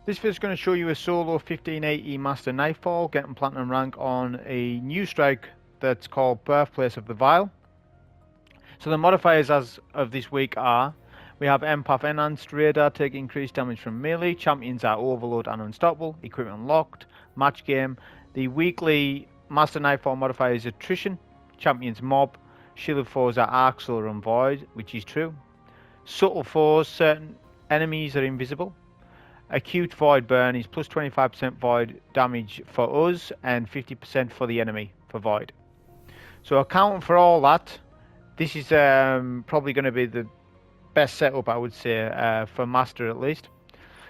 This video is going to show you a solo 1580 Master Nightfall getting Platinum rank on a new strike that's called Birthplace of the Vile. So the modifiers as of this week are, we have Empath Enhanced Radar, take increased damage from melee, champions are Overload and Unstoppable, equipment locked, match game. The weekly Master Nightfall modifier is Attrition, champions mob, shielded foes are Accelerant and Void, which is true. Subtle foes, certain enemies are invisible. Acute Void Burn is plus 25% Void damage for us and 50% for the enemy for Void. So accounting for all that, this is probably going to be the best setup, I would say, for Master at least.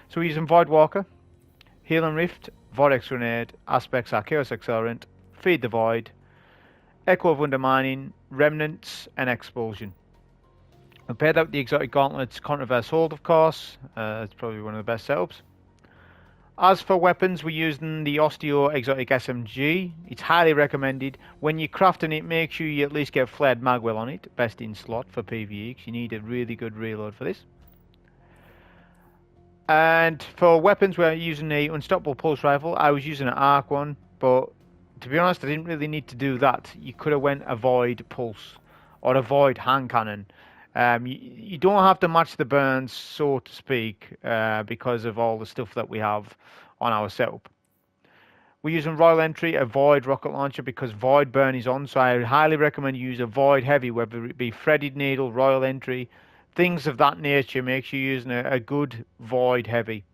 So we're using Voidwalker, Healing Rift, Vortex Grenade, Aspects are Chaos Accelerant, Feed the Void, Echo of Undermining, Remnants and Expulsion. I paired out the exotic Gauntlets, Contraverse hold of course, it's probably one of the best setups. As for weapons, we're using the Osteo exotic SMG. It's highly recommended. When you're crafting it, make sure you at least get flared magwell on it, best in slot for PvE, because you need a really good reload for this. And for weapons, we're using a Unstoppable Pulse Rifle. I was using an Arc one, but to be honest, I didn't really need to do that. You could have went a Void Pulse or a Void Hand Cannon. You don't have to match the burns, so to speak, because of all the stuff that we have on our setup. We're using Royal Entry, a Void rocket launcher, because Void Burn is on, so I highly recommend you use a Void Heavy, whether it be Threaded Needle, Royal Entry, things of that nature. Make sure you're using a good Void Heavy.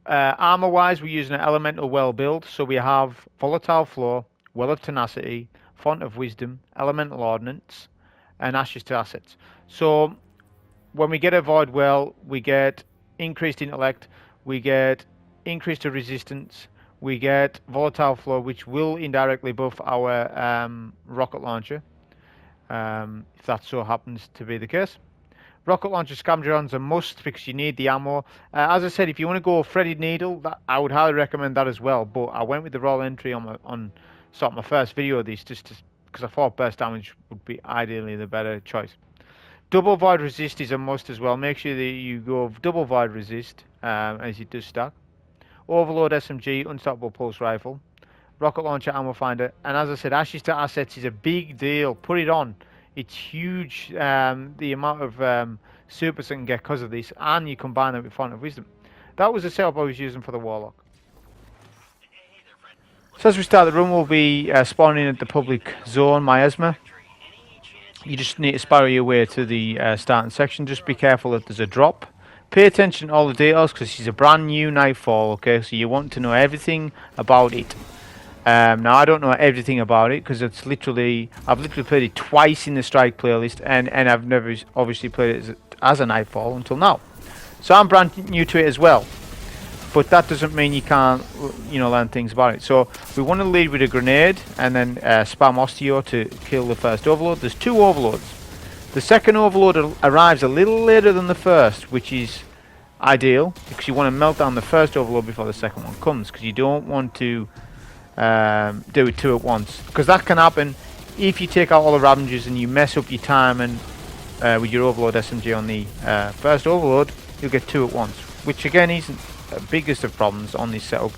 Armor-wise, we're using an Elemental Well build, so we have Volatile Floor, Well of Tenacity, Font of Wisdom, Elemental Ordnance, and Ashes to Assets. So when we get a Void Well, we get increased intellect, we get increased resistance, we get Volatile Flow, which will indirectly buff our rocket launcher, if that so happens to be the case. Rocket launcher Scavenger's a must because you need the ammo. As I said, if you want to go Threaded Needle, I would highly recommend that as well, but I went with the Royal Entry on sort of my first video of this, just to, because I thought burst damage would be ideally the better choice. Double Void Resist is a must as well. Make sure that you go double Void Resist as it does stack. Overload SMG, Unstoppable Pulse Rifle, Rocket Launcher Ammo Finder, and as I said, Ashes to Assets is a big deal. Put it on. It's huge, the amount of supers I can get because of this, and you combine it with Font of Wisdom. That was the setup I was using for the Warlock. So as we start the run, we'll be spawning at the public zone, Miasma. You just need to spiral your way to the starting section. Just be careful that there's a drop. Pay attention to all the details because this is a brand new Nightfall, okay? So you want to know everything about it. Now I don't know everything about it because I've literally played it twice in the Strike playlist, and I've never obviously played it as a Nightfall until now. So I'm brand new to it as well. But that doesn't mean you can't, learn things about it. So we want to lead with a grenade and then spam Osteo to kill the first overload. There's two overloads. The second overload arrives a little later than the first, which is ideal because you want to melt down the first overload before the second one comes, because you don't want to do it two at once, because that can happen if you take out all the Ravengers and you mess up your timing with your overload SMG on the first overload. You'll get two at once, which again isn't the biggest of problems on this setup.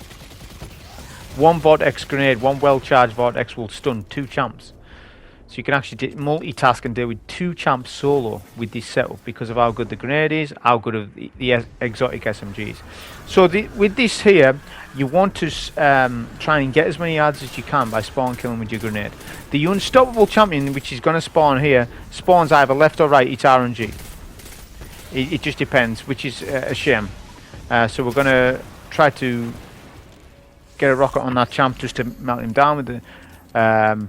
One Vortex Grenade, one well-charged Vortex will stun two champs. So you can actually multitask and deal with two champs solo with this setup because of how good the grenade is, how good of the exotic SMGs. So with this here, you want to try and get as many adds as you can by spawn killing with your grenade. The Unstoppable Champion, which is going to spawn here, spawns either left or right. It's RNG. It just depends, which is a shame. So we're going to try to get a rocket on that champ just to melt him down with the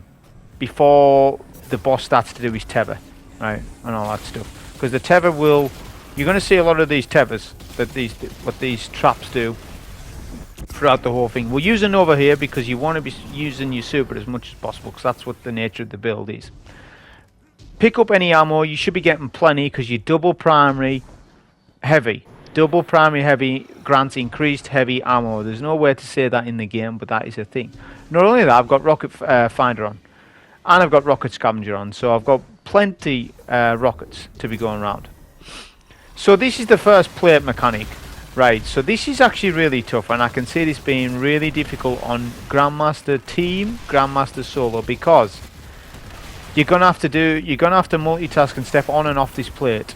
before the boss starts to do his tether, right, and all that stuff. Because the tether will, you're going to see a lot of these tethers, what these traps do throughout the whole thing. We're using over here because you want to be using your super as much as possible, because that's what the nature of the build is. Pick up any ammo. You should be getting plenty because you double primary heavy. Double primary heavy grants increased heavy ammo. There's no way to say that in the game, but that is a thing. Not only that, I've got rocket finder on, and I've got rocket scavenger on, so I've got plenty rockets to be going around. So this is the first plate mechanic. Right, so this is actually really tough, and I can see this being really difficult on Grandmaster team, Grandmaster solo, because you're gonna have to multitask and step on and off this plate.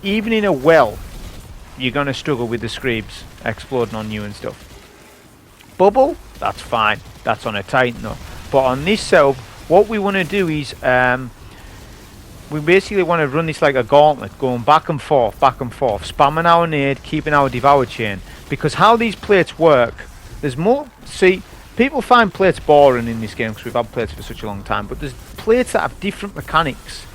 Even in a well, you're gonna struggle with the screebs exploding on you and stuff. Bubble, that's fine. That's on a Titan though. But on this setup, what we want to do is we basically want to run this like a gauntlet, going back and forth, spamming our nade, keeping our devour chain. Because how these plates work, there's more. See, people find plates boring in this game because we've had plates for such a long time, but there's plates that have different mechanics,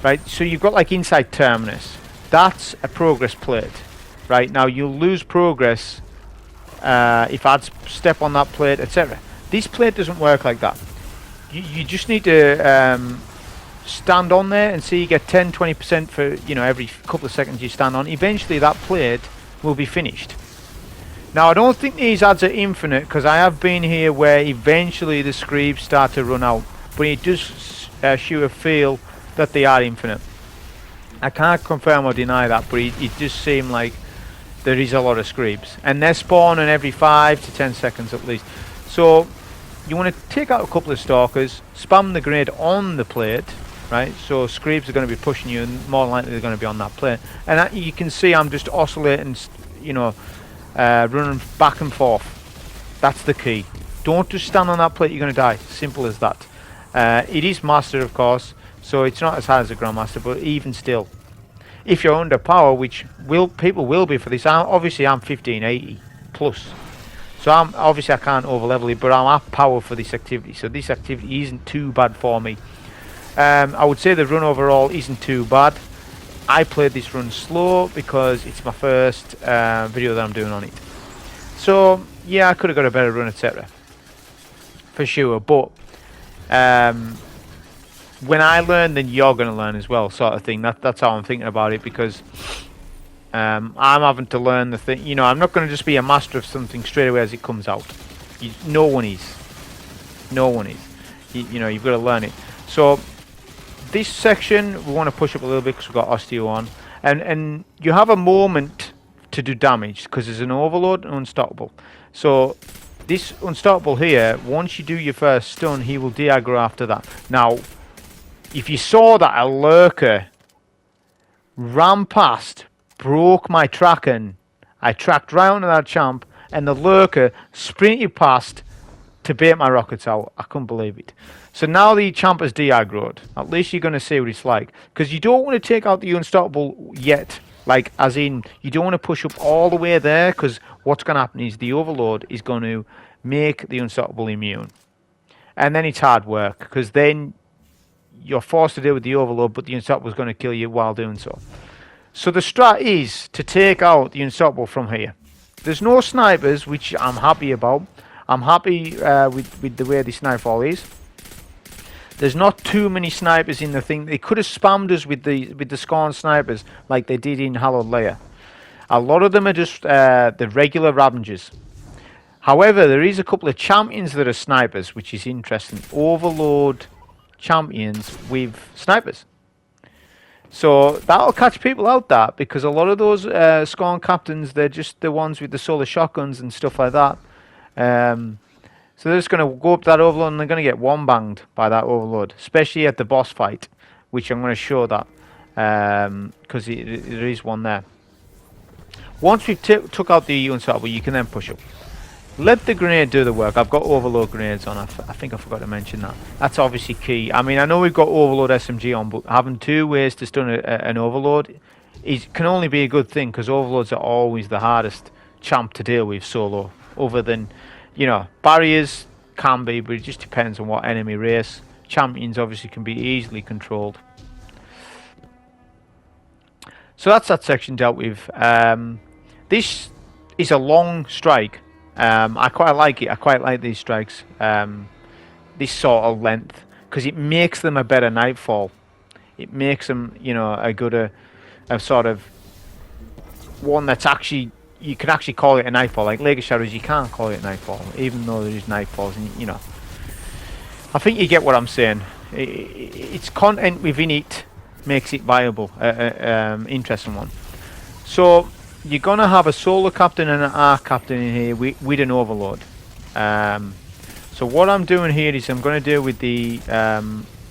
right? So you've got like inside terminus. That's a progress plate, right? Now you'll lose progress if I step on that plate, etc. This plate doesn't work like that. You just need to stand on there and see you get 10-20% for, you know, every couple of seconds you stand on. Eventually that plate will be finished. Now I don't think these ads are infinite, because I have been here where eventually the screebs start to run out, but it does sure feel that they are infinite. I can't confirm or deny that, but it does seem like there is a lot of screebs, and they're spawning every 5 to 10 seconds at least. So you want to take out a couple of stalkers, spam the grenade on the plate, right? So screebs are going to be pushing you, and more likely they're going to be on that plate. And you can see I'm just oscillating, you know, running back and forth. That's the key. Don't just stand on that plate, you're going to die. Simple as that. It is master, of course, so it's not as hard as a grandmaster, but even still, if you're under power, which people will be for this, obviously I'm 1580 plus, so obviously I can't over level it, but I'm at power for this activity, so this activity isn't too bad for me. I would say the run overall isn't too bad. I played this run slow because it's my first video that I'm doing on it, so yeah, I could have got a better run, etc. for sure, but when I learn, then you're going to learn as well, sort of thing. That's how I'm thinking about it, because I'm having to learn the thing. You know, I'm not going to just be a master of something straight away as it comes out. No one is. No one is. You know, you've got to learn it. So this section we want to push up a little bit because we've got Osteo on, and you have a moment to do damage because there's an overload and unstoppable. So this unstoppable here, once you do your first stun, he will de-aggro after that. Now, if you saw that, a lurker ran past, broke my tracking. I tracked round to that champ, and the lurker sprinted past to bait my rockets out. I couldn't believe it. So now the champ is de-aggroed. At least you're going to see what it's like. Because you don't want to take out the unstoppable yet. Like, as in, you don't want to push up all the way there, because what's going to happen is the overload is going to make the unstoppable immune. And then it's hard work, because then you're forced to deal with the overload, but the unstoppable is going to kill you while doing so. So the strat is to take out the unstoppable from here. There's no snipers, which I'm happy about. I'm happy with the way this Nightfall is. There's not too many snipers in the thing. They could have spammed us with the Scorn snipers like they did in Hallowed Lair. A lot of them are just the regular Ravengers. However, there is a couple of champions that are snipers, which is interesting. Overload champions with snipers. So that'll catch people out, that, because a lot of those Scorn captains, they're just the ones with the solar shotguns and stuff like that. So they're just going to go up that overload and they're going to get one banged by that overload, especially at the boss fight, which I'm going to show that because there is one there. Once we've took out the unstoppable, you can then push up. Let the grenade do the work. I've got overload grenades on. I think I forgot to mention that. That's obviously key. I mean, I know we've got overload SMG on, but having two ways to stun an overload can only be a good thing, because overloads are always the hardest champ to deal with solo, other than, you know, barriers can be, but it just depends on what enemy race. Champions obviously can be easily controlled. So that's that section dealt with. This is a long strike. I quite like it. I quite like these strikes. This sort of length, because it makes them a better Nightfall. It makes them, you know, a sort of one that's actually, you can actually call it a Nightfall. Like League of Shadows, you can't call it Nightfall, even though there is Nightfalls, and you know. I think you get what I'm saying. Its content within it makes it viable, interesting one. So you're going to have a solo captain and an arc captain in here with an overload. So what I'm doing here is I'm going to deal with the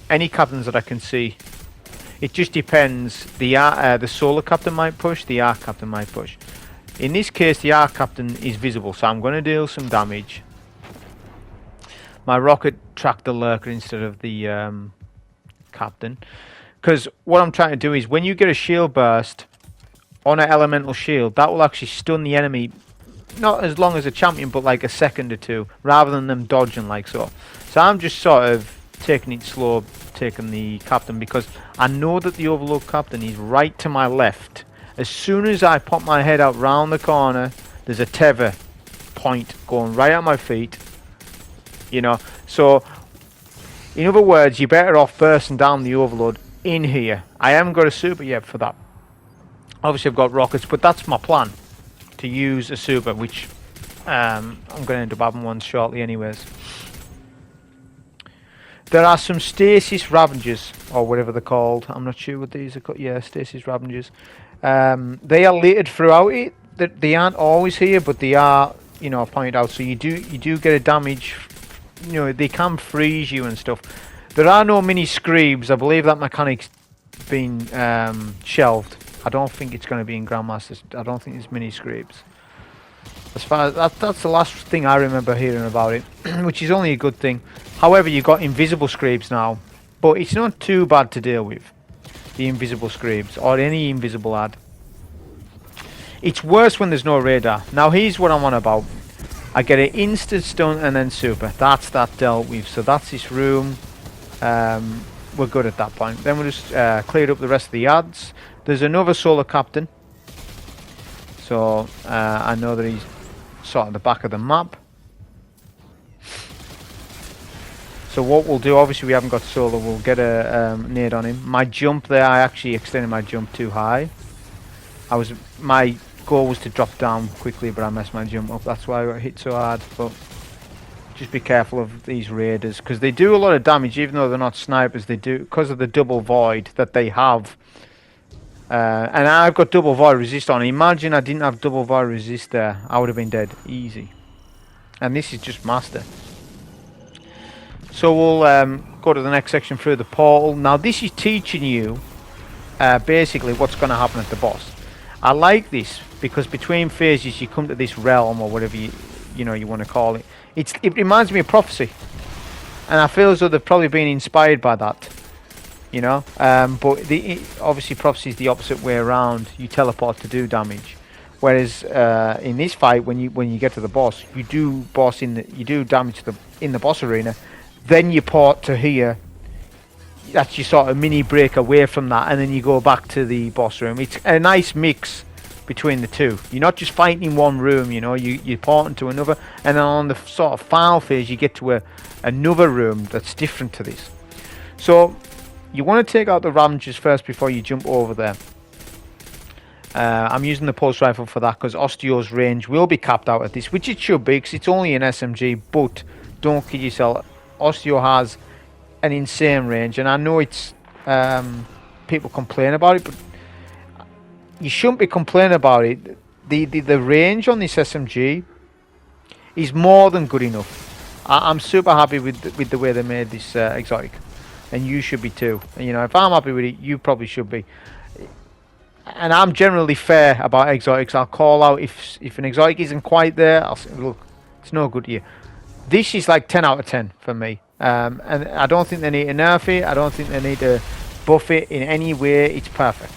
any captains that I can see. It just depends. The solo captain might push, the arc captain might push. In this case, the arc captain is visible, so I'm going to deal some damage. My rocket tracked the lurker instead of the captain. Because what I'm trying to do is when you get a shield burst on an elemental shield, that will actually stun the enemy, not as long as a champion, but like a second or two, rather than them dodging like so. So I'm just sort of taking it slow, taking the captain, because I know that the overload captain is right to my left. As soon as I pop my head out round the corner, there's a tether point going right at my feet. You know, so in other words, you're better off bursting down the overload in here. I haven't got a super yet for that. Obviously I've got rockets, but that's my plan, to use a super, which I'm going to end up having one shortly anyways. There are some stasis ravengers, or whatever they're called. I'm not sure what these are called. Yeah, stasis ravengers. They are littered throughout it. They aren't always here, but they are, you know, pointed out. So you do get a damage. You know, they can freeze you and stuff. There are no mini screebs. I believe that mechanic's been shelved. I don't think it's going to be in Grandmasters. I don't think there's mini screebs. As far as that's the last thing I remember hearing about it, which is only a good thing. However, you've got invisible screebs now, but it's not too bad to deal with. The invisible screebs, or any invisible ad. It's worse when there's no radar. Now here's what I'm on about. I get an instant stun and then super. That's that dealt with. So that's this room. We're good at that point. Then we'll just clear up the rest of the ads. There's another solo captain. So I know that he's sort of the back of the map. So what we'll do, obviously we haven't got solo, we'll get a nade on him. My jump there, I actually extended my jump too high. My goal was to drop down quickly, but I messed my jump up. That's why I got hit so hard. But just be careful of these raiders, because they do a lot of damage, even though they're not snipers. They do, because of the double void that they have. And I've got double void resist on. Imagine I didn't have double void resist there. I would have been dead easy. And this is just master. So we'll go to the next section through the portal. Now this is teaching you basically what's going to happen at the boss. I like this because between phases you come to this realm, or whatever you want to call it. It reminds me of Prophecy, and I feel as though they've probably been inspired by that. You know, but obviously Prophecy is the opposite way around. You teleport to do damage, whereas in this fight, when you get to the boss, you do damage in the boss arena. Then you port to here. That's your sort of mini break away from that, and then you go back to the boss room. It's a nice mix between the two. You're not just fighting in one room, you know. You port into another, and then on the sort of final phase, you get to another room that's different to this. So you want to take out the Ravengers first before you jump over there. I'm using the pulse rifle for that because Osteo's range will be capped out at this, which it should be because it's only an SMG. But don't kid yourself. Osteo has an insane range, and I know it's people complain about it, but you shouldn't be complaining about it. The range on this SMG is more than good enough. I'm super happy with the way they made this exotic, and you should be too. And, you know, if I'm happy with it, you probably should be. And I'm generally fair about exotics. I'll call out if an exotic isn't quite there. I'll say, look, it's no good to you. This is like 10 out of 10 for me. And I don't think they need to nerf it. I don't think they need to buff it in any way. It's perfect.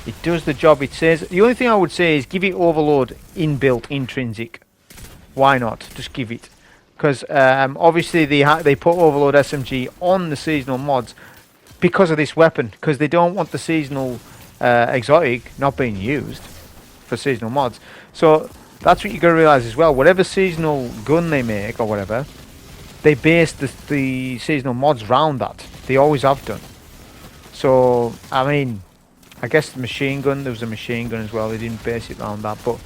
It does the job it says. The only thing I would say is give it overload inbuilt, intrinsic. Why not? Just give it. Because obviously they put overload SMG on the seasonal mods because of this weapon. Because they don't want the seasonal exotic not being used for seasonal mods. So that's what you got to realize as well. Whatever seasonal gun they make or whatever, they base the seasonal mods round that. They always have done. So I mean, I guess the machine gun, there was a machine gun as well. They didn't base it around that, but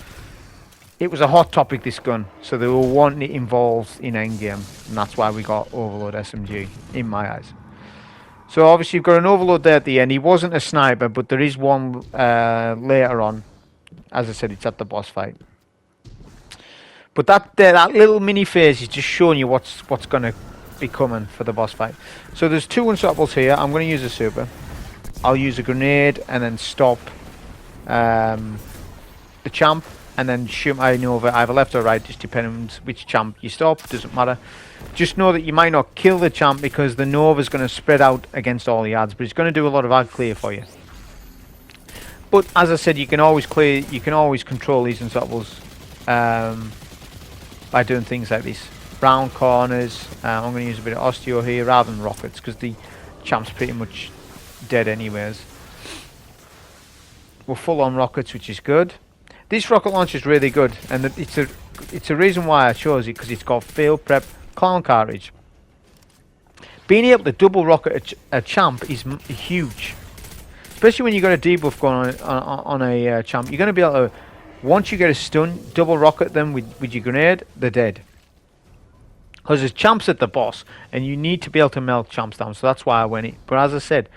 it was a hot topic, this gun. So they were wanting it involved in endgame, and that's why we got Overload SMG in my eyes. So obviously you've got an Overload there at the end. He wasn't a sniper, but there is one later on. as I said, it's at the boss fight. But that little mini phase is just showing you what's going to be coming for the boss fight. So there's 2 unstoppables here. I'm going to use a super. I'll use a grenade and then stop the champ, and then shoot my Nova either left or right, just depending on which champ you stop. Doesn't matter. Just know that you might not kill the champ because the Nova's going to spread out against all the ads, but it's going to do a lot of ad clear for you. But as I said, you can always clear, you can always control these unstoppables by doing things like this. Round corners. I'm going to use a bit of osteo here rather than rockets because the champ's pretty much dead anyways. We're full on rockets, which is good. This rocket launcher is really good, and it's a reason why I chose it, because it's got field prep, clown cartridge. Being able to double rocket a champ is huge, especially when you got a debuff going on a champ. You're going to be able to, once you get a stun, double rocket them with your grenade. They're dead, because there's champs at the boss, and you need to be able to melt champs down. So that's why I went it. But as I said,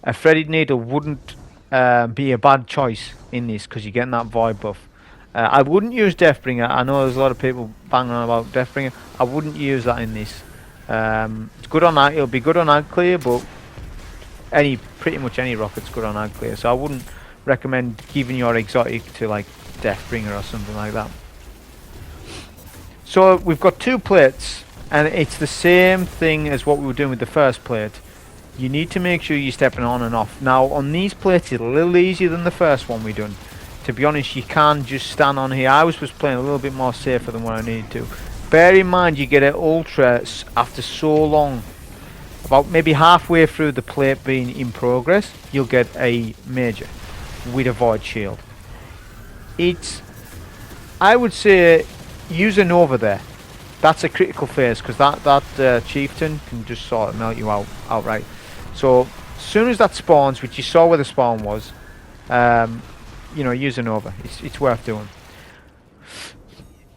a threaded needle wouldn't be a bad choice in this, because you're getting that void buff. I wouldn't use Deathbringer. I know there's a lot of people banging on about Deathbringer. I wouldn't use that in this. It's good on that. It'll be good on ad clear, but pretty much any rocket's good on ad clear. So I wouldn't recommend giving your exotic to like Deathbringer or something like that. So we've got 2 plates, and it's the same thing as what we were doing with the first plate. You need to make sure you're stepping on and off. Now on these plates it's a little easier than the first one we done. To be honest, you can't just stand on here. I was playing a little bit more safer than what I needed to. Bear in mind, you get an ultra after so long. About maybe halfway through the plate being in progress, you'll get a major with a void shield. I would say use a Nova there. That's a critical phase, because that chieftain can just sort of melt you outright. So as soon as that spawns, which you saw where the spawn was, you know, use a Nova. It's worth doing.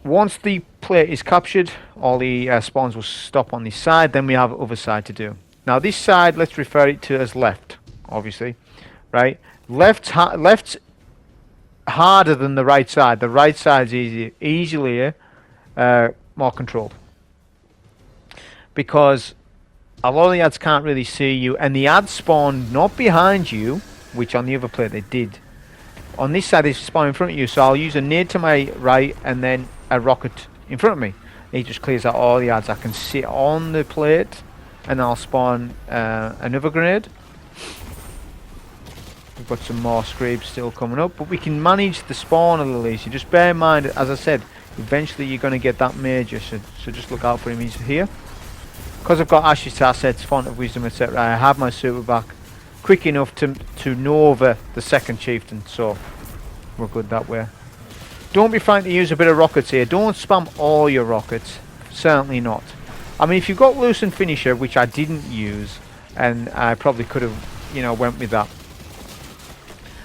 Once the plate is captured, all the spawns will stop on this side. Then we have other side to do. Now this side, let's refer it to as left, obviously, right? Left's harder than the right side. The right side's easily more controlled, because a lot of the ads can't really see you, and the ads spawn not behind you, which on the other plate they did. On this side they spawn in front of you, so I'll use a nade to my right and then a rocket in front of me. It just clears out all the ads. I can sit on the plate and I'll spawn another grenade. We've got some more scrapes still coming up, but we can manage the spawn a little easier. Just bear in mind, as I said, eventually you're going to get that major, so just look out for him. He's here. Because I've got Ashes to Assets, Font of Wisdom, etc., I have my super back quick enough to Nova the second chieftain, so we're good that way. Don't be frightened to use a bit of rockets here. Don't spam all your rockets. Certainly not. I mean, if you've got Lucent Finisher, which I didn't use, and I probably could have, you know, went with that.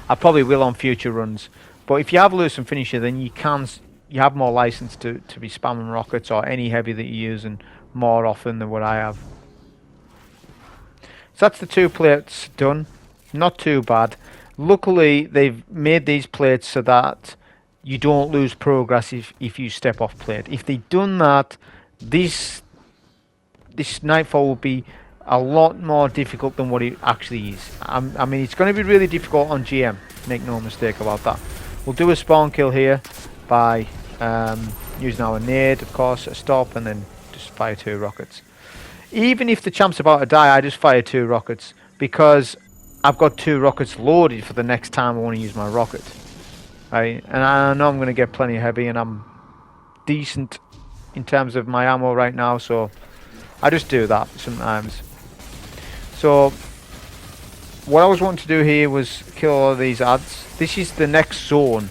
I probably will on future runs. But if you have Lucent Finisher, then you have more license to be spamming rockets or any heavy that you're using more often than what I have. So that's the 2 plates done. Not too bad. Luckily they've made these plates so that you don't lose progress if you step off plate. If they'd done that, this Nightfall will be a lot more difficult than what it actually is. I mean, it's going to be really difficult on GM, make no mistake about that. We'll do a spawn kill here by using our nade, of course, a stop, and then just fire 2 rockets. Even if the champ's about to die, I just fire 2 rockets, because I've got 2 rockets loaded for the next time I want to use my rocket. Right? And I know I'm going to get plenty heavy, and I'm decent in terms of my ammo right now, so I just do that sometimes. So what I was wanting to do here was kill all of these ads. This is the next zone.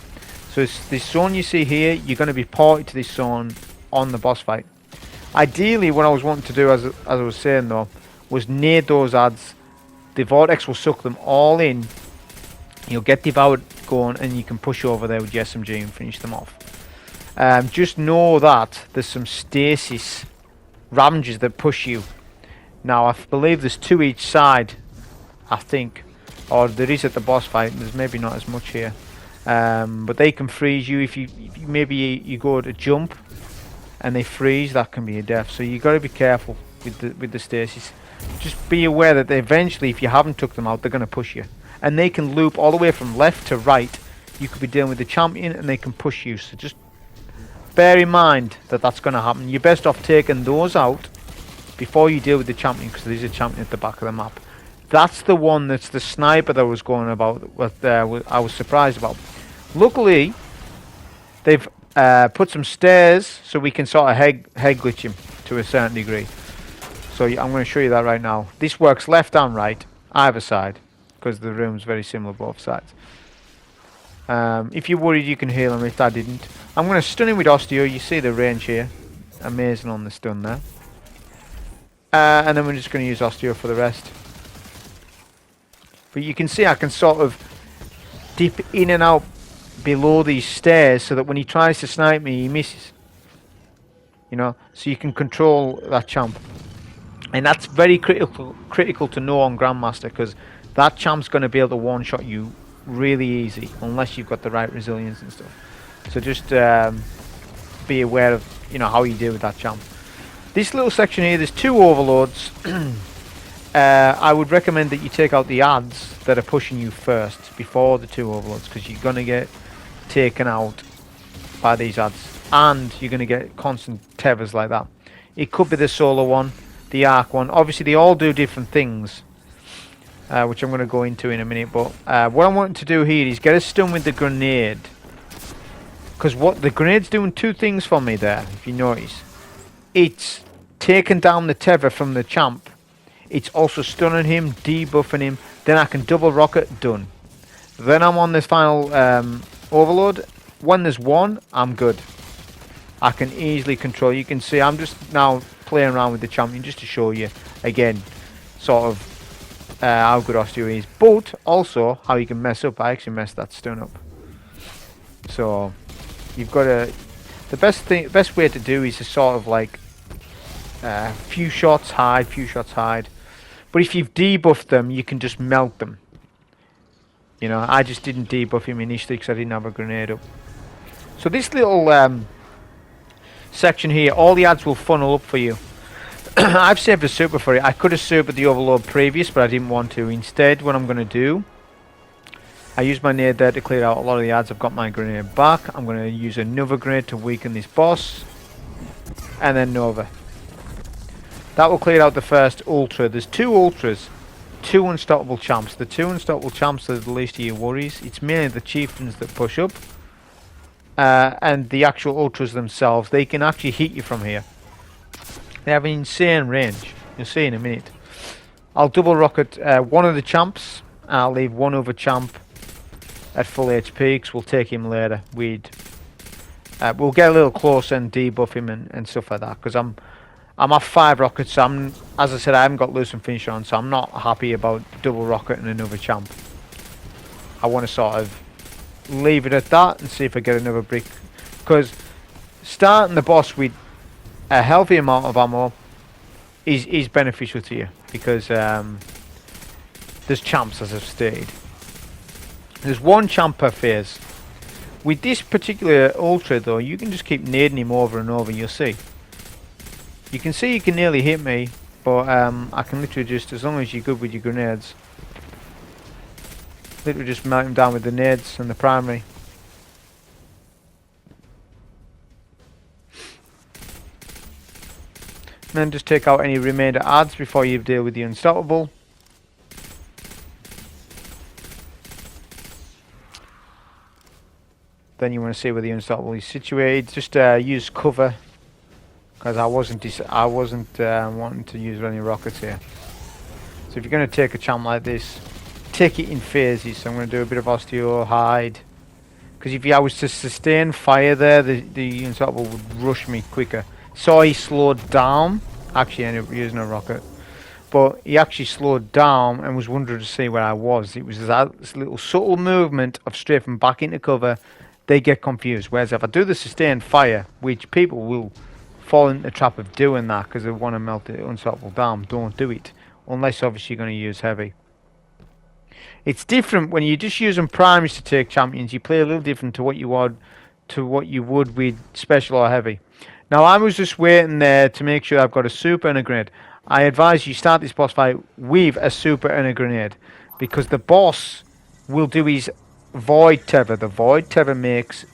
So it's this zone you see here, you're going to be ported to this zone on the boss fight. Ideally, what I was wanting to do, as I was saying though, was nade those ads. The Vortex will suck them all in. You'll get devoured going, and you can push over there with your SMG and finish them off. Just know that there's some stasis Ravages that push you. Now, I believe there's 2 each side, I think. Or there is at the boss fight. There's maybe not as much here. But they can freeze you if you maybe you go to jump and they freeze. That can be a death. So you got to be careful with the stasis. Just be aware that they eventually, if you haven't took them out, they're going to push you, and they can loop all the way from left to right. You could be dealing with the champion, and they can push you. So just bear in mind that that's going to happen. You're best off taking those out before you deal with the champion, because there's a champion at the back of the map. That's the one that's the sniper that I was going about. What I was surprised about. Luckily, they've put some stairs so we can sort of head glitch him to a certain degree. So I'm going to show you that right now. This works left and right, either side, because the room's very similar both sides. If you're worried, you can heal him if I didn't. I'm going to stun him with Osteo. You see the range here. Amazing on the stun there. And then we're just going to use Osteo for the rest. But you can see I can sort of dip in and out below these stairs so that when he tries to snipe me, he misses. You know, so you can control that champ. And that's very critical to know on Grandmaster, because that champ's going to be able to one-shot you really easy, unless you've got the right resilience and stuff. So just be aware of, you know, how you deal with that champ. This little section here, there's 2 overloads. I would recommend that you take out the ads that are pushing you first before the 2 overloads, because you're going to get taken out by these ads, and you're going to get constant tethers like that. It could be the solo one, the arc one. Obviously they all do different things, which I'm going to go into in a minute, but what I'm wanting to do here is get a stun with the grenade, because what the grenade's doing 2 things for me there. If you notice, it's taking down the tether from the champ, it's also stunning him, debuffing him, then I can double rocket, done. Then I'm on this final overload. When there's 1, I'm good. I can easily control. You can see I'm just now playing around with the champion just to show you again sort of how good Osteo is, but also how you can mess up. I actually messed that stun up. So you've got to, the best way to do is to sort of like few shots hide, but if you've debuffed them, you can just melt them. You know, I just didn't debuff him initially because I didn't have a grenade up. So this little section here, all the ads will funnel up for you. I've saved a super for it. I could have supered the overload previous, but I didn't want to. Instead, what I'm going to do, I use my nade there to clear out a lot of the ads. I've got my grenade back. I'm going to use another grenade to weaken this boss, and then Nova. That will clear out the first ultra. There's 2 ultras, 2 unstoppable champs. The 2 unstoppable champs are the least of your worries. It's mainly the chieftains that push up, and the actual ultras themselves. They can actually hit you from here. They have an insane range. You'll see in a minute. I'll double rocket one of the champs. I'll leave one other champ at full HP because we'll take him later. We'll get a little closer and debuff him and stuff like that, because I'm off 5 rockets. So as I said, I haven't got loose and finish on, so I'm not happy about double rocketing another champ. I want to sort of leave it at that and see if I get another brick, because starting the boss with a healthy amount of ammo is beneficial to you, because there's champs, as I've stated. There's 1 champ per phase. With this particular ultra though, you can just keep nading him over and over. You'll see. You can see you can nearly hit me, but I can literally just, as long as you're good with your grenades, literally just melt him down with the nades and the primary. And then just take out any remainder ads before you deal with the unstoppable. Then you want to see where the unstoppable is situated. Just use cover, because I wasn't wanting to use any rockets here. So if you're going to take a champ like this, take it in phases. So I'm going to do a bit of osteo, hide, because if I was to sustain fire there, the unstoppable would rush me quicker. So he slowed down. Actually ended up using a rocket, but he actually slowed down and was wondering to see where I was. It was this little subtle movement of strafing back into cover. They get confused. Whereas if I do the sustained fire, which people will fall into the trap of doing that because they want to melt the unstoppable down, don't do it unless obviously you're going to use heavy. It's different when you're just using primaries to take champions. You play a little different to what you would with special or heavy. Now I was just waiting there to make sure I've got a super and a grenade. I advise you start this boss fight with a super and a grenade, because the boss will do his void tether. The void tether makes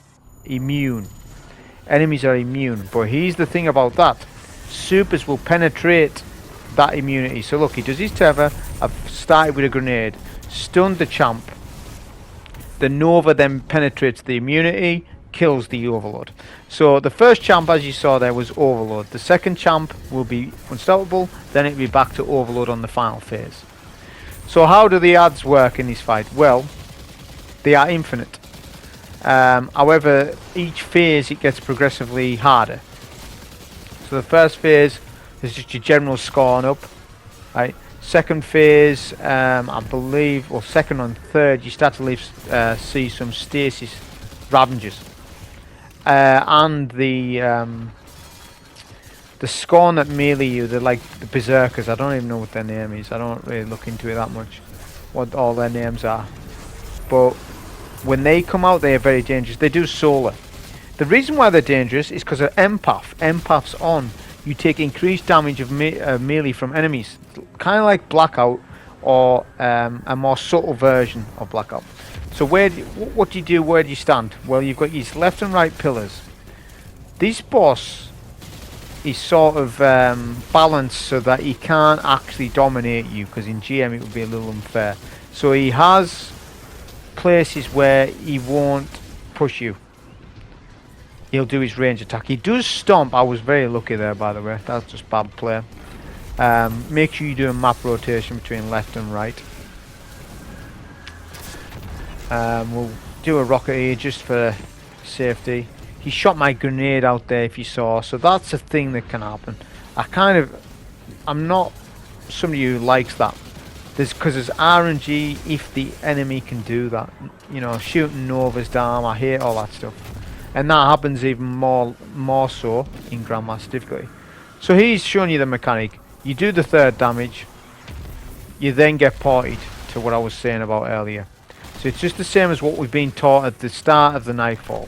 immune. Enemies are immune, but here's the thing about that. Supers will penetrate that immunity. So look, he does his tether. I've started with a grenade, stunned the champ. The Nova then penetrates the immunity, kills the Overlord. So the first champ, as you saw there, was Overlord. The second champ will be unstoppable, then it'll be back to Overlord on the final phase. So how do the adds work in this fight? Well, they are infinite. However, each phase it gets progressively harder. So the first phase is just your general scoring up, right? Second phase, I believe, or second and third, you start to see some stasis Ravengers, and the scorn that melee you. They're like the berserkers. I don't even know what their name is. I don't really look into it that much, what all their names are. But when they come out, they are very dangerous. They do solar. The reason why they're dangerous is because of Empath. Empath's on. You take increased damage of melee from enemies, kind of like Blackout, or a more subtle version of Blackout. So what do you do? Where do you stand? Well, you've got these left and right pillars. This boss is sort of balanced so that he can't actually dominate you, because in GM it would be a little unfair. So he has places where he won't push you. He'll do his range attack. He does stomp. I was very lucky there, by the way. That's just bad play. Make sure you do a map rotation between left and right. We'll do a rocket here just for safety. He shot my grenade out there, if you saw. So that's a thing that can happen. I'm not somebody who likes that. Because there's RNG if the enemy can do that. You know, shooting Novas down. I hate all that stuff. And that happens even more so in Grandmaster difficulty. So he's showing you the mechanic. You do the third damage. You then get ported to what I was saying about earlier. So it's just the same as what we've been taught at the start of the Nightfall.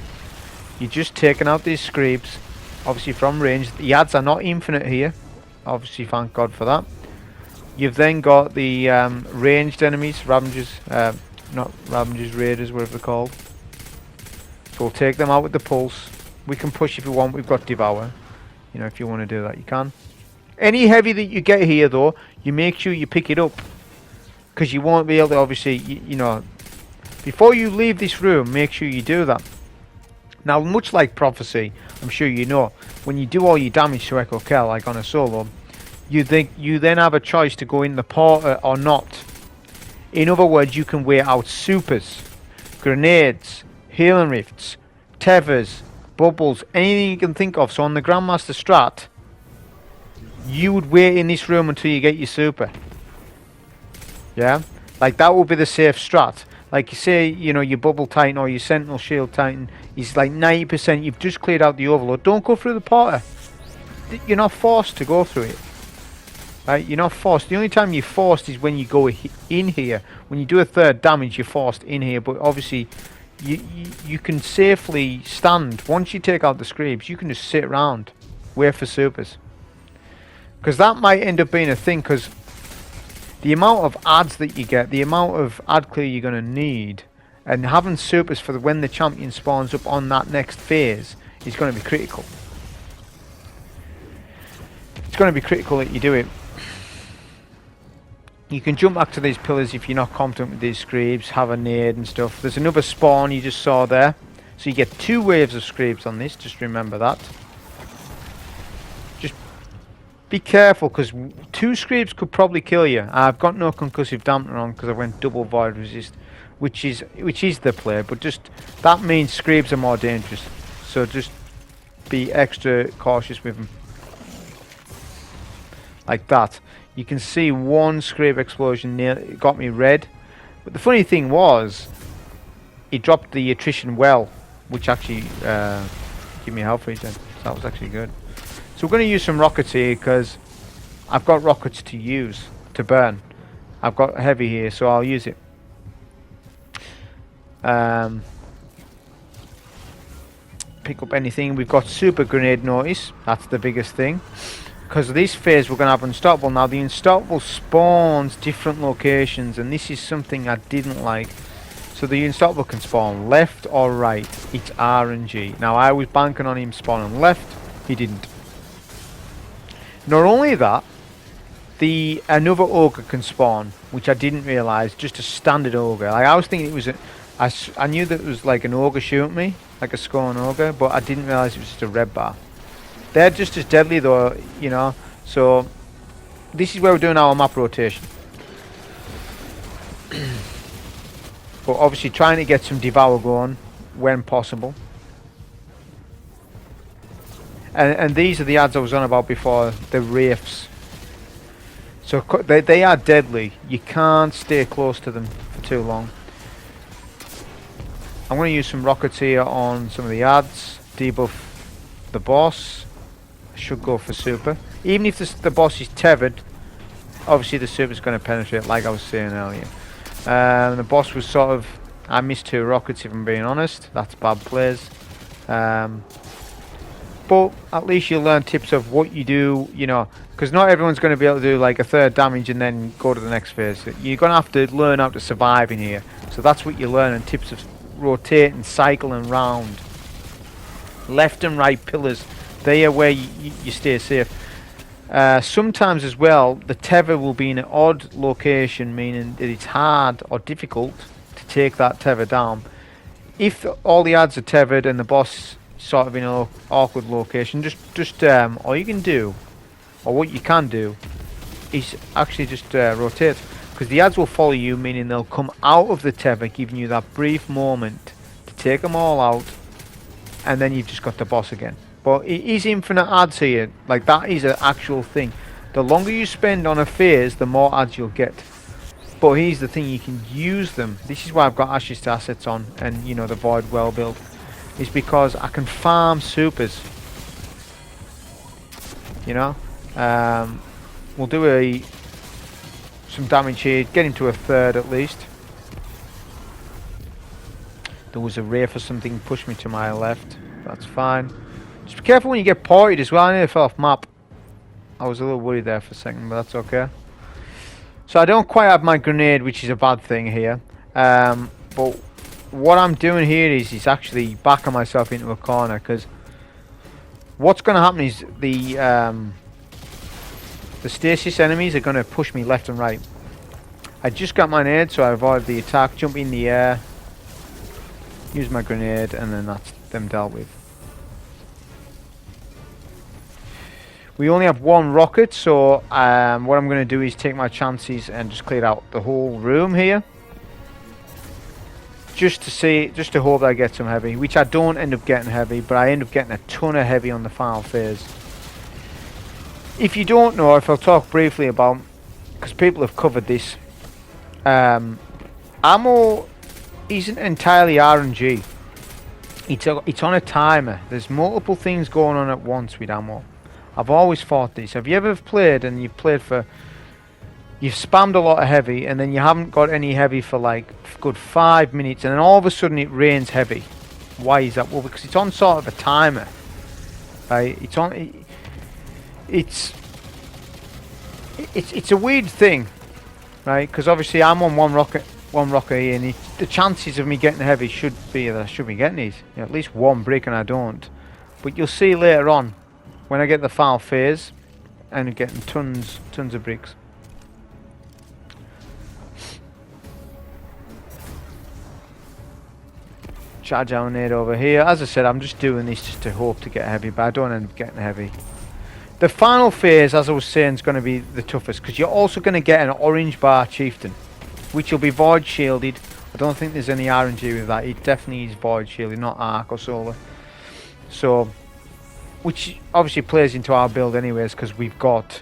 You're just taking out these screeps, obviously from range. The adds are not infinite here. Obviously, thank God for that. You've then got the ranged enemies, Ravengers, not Ravengers, Raiders, whatever they're called. So we'll take them out with the pulse. We can push if we want. We've got Devour. You know, if you want to do that, you can. Any heavy that you get here, though, you make sure you pick it up, because you won't be able to, obviously, you know, before you leave this room, make sure you do that. Now, much like Prophecy, I'm sure you know, when you do all your damage to Echo Kell, like on a solo, you then have a choice to go in the portal or not. In other words, you can wear out supers, grenades, healing rifts, tethers, bubbles, anything you can think of. So on the Grandmaster strat, you would wait in this room until you get your super. Yeah, like that would be the safe strat. Like you say, you know, your Bubble Titan or your Sentinel Shield Titan is like 90%. You've just cleared out the Overload. Don't go through the portal. You're not forced to go through it. Right? You're not forced. The only time you're forced is when you go in here. When you do a third damage, you're forced in here. But obviously, you can safely stand. Once you take out the screeps, you can just sit around, wait for supers. Because that might end up being a thing, because the amount of adds that you get, the amount of ad clear you're going to need, and having supers for when the champion spawns up on that next phase is going to be critical. It's going to be critical that you do it. You can jump back to these pillars if you're not competent with these screeps, have a nade and stuff. There's another spawn you just saw there. So you get 2 waves of screeps on this, just remember that. Just be careful, because 2 screeps could probably kill you. I've got no concussive dampener on because I went double void resist, which is the play, but just that means screeps are more dangerous. So just be extra cautious with them. Like that. You can see 1 scrape explosion got me red. But the funny thing was, he dropped the attrition well, which actually gave me a health regen. So that was actually good. So we're going to use some rockets here, because I've got rockets to use, to burn. I've got heavy here, so I'll use it. Pick up anything. We've got super grenade notice. That's the biggest thing. Because of this phase we're going to have unstoppable. Now the unstoppable spawns different locations, and this is something I didn't like. So the unstoppable can spawn left or right. It's RNG. Now I was banking on him spawning left. He didn't. Not only that, another ogre can spawn, which I didn't realise. Just a standard ogre. Like, I was thinking it was I knew that it was like an ogre shooting me, like a scorn ogre, but I didn't realise it was just a red bar. They're just as deadly though, you know. So this is where we're doing our map rotation. But obviously trying to get some devour going when possible. And these are the ads I was on about before, the wraiths. So they are deadly. You can't stay close to them for too long. I'm going to use some rockets here on some of the ads. Debuff the boss. I should go for super. Even if the boss is tethered, obviously the super is going to penetrate, like I was saying earlier. The boss was sort of... I missed 2 rockets if I'm being honest. That's bad plays. But at least you'll learn tips of what you do, you know, because not everyone's going to be able to do like a third damage and then go to the next phase. You're going to have to learn how to survive in here. So that's what you learn, and tips of rotating, cycling round. Left and right pillars, they are where you stay safe. Sometimes as well, the tether will be in an odd location, meaning that it's hard or difficult to take that tether down. If all the ads are tethered and the boss sort of in an awkward location, just all you can do, or what you can do, is actually just rotate, because the ads will follow you, meaning they'll come out of the tether, giving you that brief moment to take them all out, and then you've just got the boss again. But it is infinite ads here, like that is an actual thing. The longer you spend on a phase, the more ads you'll get. But here's the thing, you can use them. This is why I've got Ashes to Assets on, and you know, the Void Well build. Is because I can farm supers. You know? We'll do some damage here, get him to a third at least. There was a wraith or something, pushed me to my left. That's fine. Just be careful when you get ported as well. I nearly fell off map. I was a little worried there for a second, but that's okay. So I don't quite have my grenade, which is a bad thing here. But what I'm doing here is actually backing myself into a corner, because what's going to happen is the stasis enemies are going to push me left and right. I just got my nade, so I avoid the attack, jump in the air, use my grenade, and then that's them dealt with. We only have 1 rocket, so what I'm going to do is take my chances and just clear out the whole room here. Just to hope that I get some heavy, which I don't end up getting heavy, but I end up getting a ton of heavy on the final phase. If you don't know, if I'll talk briefly about, because people have covered this, ammo isn't entirely RNG. It's on a timer. There's multiple things going on at once with ammo. I've always thought this. Have you ever played and you've spammed a lot of heavy and then you haven't got any heavy for like a good 5 minutes, and then all of a sudden it rains heavy? Why is that? Well, because it's on sort of a timer, right? It's a weird thing, right? Because obviously I'm on one rocket here, and the chances of me getting heavy should be that I should be getting these, you know, at least 1 brick, and I don't. But you'll see later on when I get the final phase and getting tons of bricks. Charge our nade over here. As I said, I'm just doing this just to hope to get heavy, but I don't end up getting heavy. The final phase, as I was saying, is going to be the toughest, because you're also going to get an orange bar chieftain, which will be void shielded. I don't think there's any RNG with that. It definitely is void shielded, not arc or solar. So, which obviously plays into our build anyways, because we've got,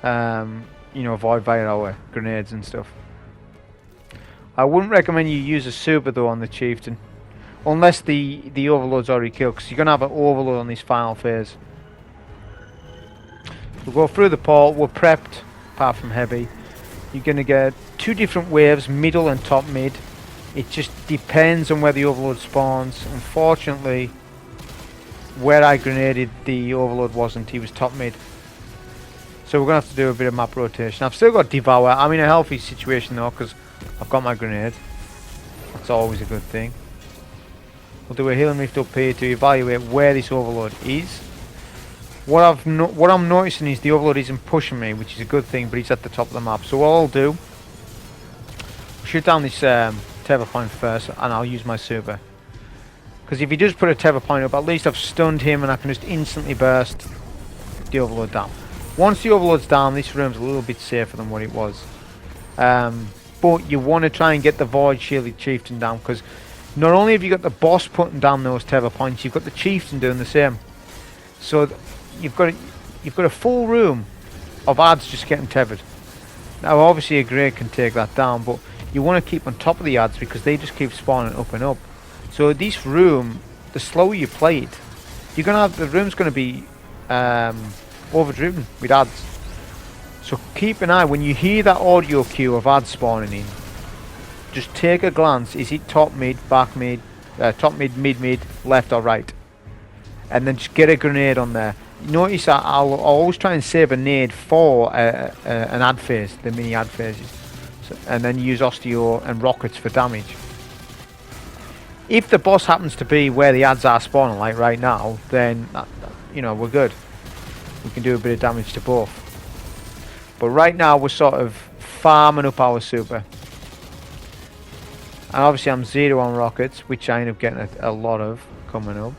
you know, void via our grenades and stuff. I wouldn't recommend you use a super though on the chieftain, unless the overload's already killed, because you're going to have an overload on this final phase. We'll go through the portal. We're prepped, apart from heavy. You're going to get 2 different waves, middle and top mid. It just depends on where the overload spawns. Unfortunately, where I grenaded, the overload wasn't. He was top mid. So we're going to have to do a bit of map rotation. I've still got Devour. I'm in a healthy situation though, because I've got my grenade. That's always a good thing. We'll do a healing rift up here to evaluate where this overload is. What I'm noticing is the overload isn't pushing me, which is a good thing, but he's at the top of the map. So what I'll do, shoot down this tether point first, and I'll use my super. Because if he does put a tether point up, at least I've stunned him, and I can just instantly burst the overload down. Once the overload's down, this room's a little bit safer than what it was. But you want to try and get the Void Shielded Chieftain down, because not only have you got the boss putting down those tether points, you've got the Chieftain doing the same. So you've got a full room of adds just getting tethered. Now obviously a grade can take that down, but you want to keep on top of the adds because they just keep spawning up and up. So this room, the slower you play it, you're gonna have the room's gonna be overdriven with adds. So keep an eye when you hear that audio cue of adds spawning in. Just take a glance. Is it top mid, back mid, top mid, mid, left or right? And then just get a grenade on there. Notice that I'll always try and save a nade for an ad phase, the mini ad phases, so, and then use osteo and rockets for damage. If the boss happens to be where the ads are spawning, like right now, then you know we're good. We can do a bit of damage to both. But right now we're sort of farming up our super. And obviously I'm 0 on rockets, which I end up getting a lot of coming up.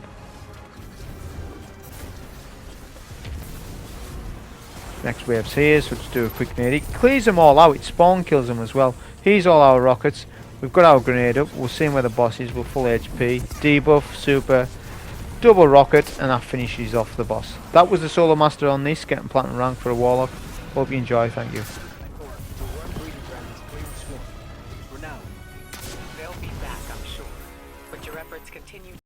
Next wave's here, so let's do a quick nade. It clears them all out, it spawn kills them as well. Here's all our rockets. We've got our grenade up, we'll see where the boss is, we're full HP. Debuff, super, double rocket, and that finishes off the boss. That was the solo master on this, getting platinum rank for a Warlock. Hope you enjoy, thank you. They'll be back, I'm sure. But your efforts continue.